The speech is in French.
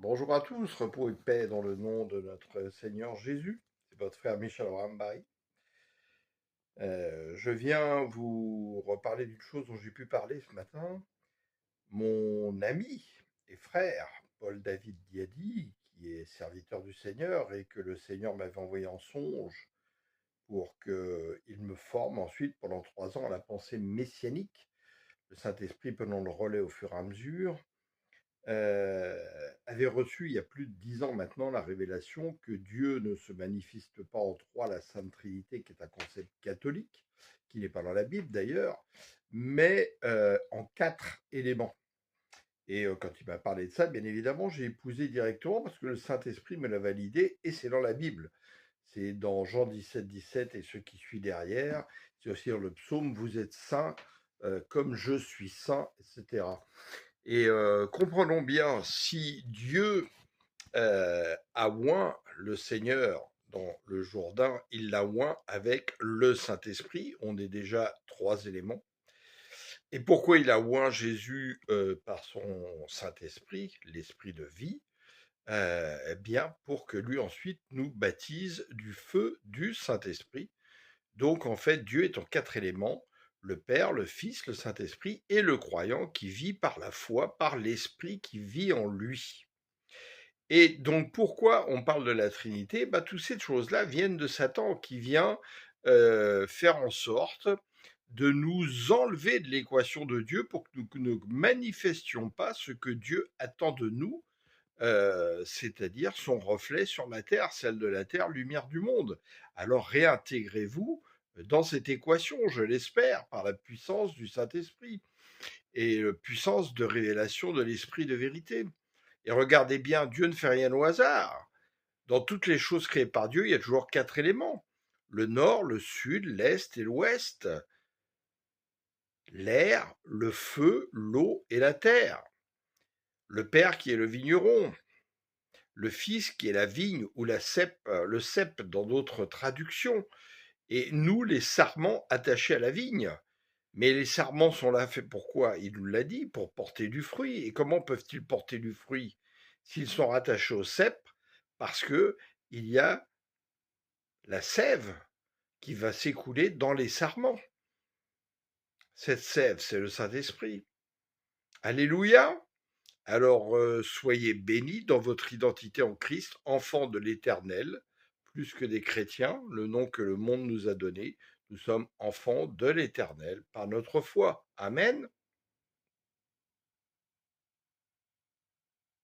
Bonjour à tous, repos et paix dans le nom de notre Seigneur Jésus. C'est votre frère Michel Rambari. Je viens vous reparler d'une chose dont j'ai pu parler ce matin. Mon ami et frère, Paul-David Diady, qui est serviteur du Seigneur et que le Seigneur m'avait envoyé en songe pour qu'il me forme ensuite pendant 3 ans à la pensée messianique, le Saint-Esprit prenant le relais au fur et à mesure. Avait reçu il y a plus de 10 ans maintenant la révélation que Dieu ne se manifeste pas en trois, la Sainte Trinité, qui est un concept catholique, qui n'est pas dans la Bible d'ailleurs, mais en 4 éléments. Et quand il m'a parlé de ça, bien évidemment, j'ai épousé directement parce que le Saint-Esprit me l'a validé et c'est dans la Bible. C'est dans Jean 17, 17 et ce qui suit derrière. C'est aussi dans le psaume, vous êtes saints comme je suis saint, etc. Et comprenons bien, si Dieu a oint le Seigneur dans le Jourdain, il l'a oint avec le Saint-Esprit. On est déjà 3 éléments. Et pourquoi il a oint Jésus par son Saint-Esprit, l'Esprit de vie? Eh bien, pour que lui ensuite nous baptise du feu du Saint-Esprit. Donc en fait, Dieu est en 4 éléments, le Père, le Fils, le Saint-Esprit et le croyant qui vit par la foi, par l'Esprit qui vit en lui. Et donc pourquoi on parle de la Trinité? Toutes ces choses-là viennent de Satan qui vient faire en sorte de nous enlever de l'équation de Dieu pour que nous ne manifestions pas ce que Dieu attend de nous, c'est-à-dire son reflet sur la terre, celle de la terre, lumière du monde. Alors réintégrez-vous dans cette équation, je l'espère, par la puissance du Saint-Esprit et puissance de révélation de l'Esprit de vérité. Et regardez bien, Dieu ne fait rien au hasard. Dans toutes les choses créées par Dieu, il y a toujours 4 éléments. Le nord, le sud, l'est et l'ouest. L'air, le feu, l'eau et la terre. Le Père qui est le vigneron, le Fils qui est la vigne ou le cep dans d'autres traductions, et nous les sarments attachés à la vigne. Mais les sarments sont là faits pourquoi? Il nous l'a dit, pour porter du fruit. Et comment peuvent-ils porter du fruit s'ils sont rattachés au cep? Parce que il y a la sève qui va s'écouler dans les sarments. Cette sève, c'est le Saint-Esprit. Alléluia! Alors, soyez bénis dans votre identité en Christ, enfants de l'Éternel, plus que des chrétiens, le nom que le monde nous a donné. Nous sommes enfants de l'Éternel par notre foi. Amen.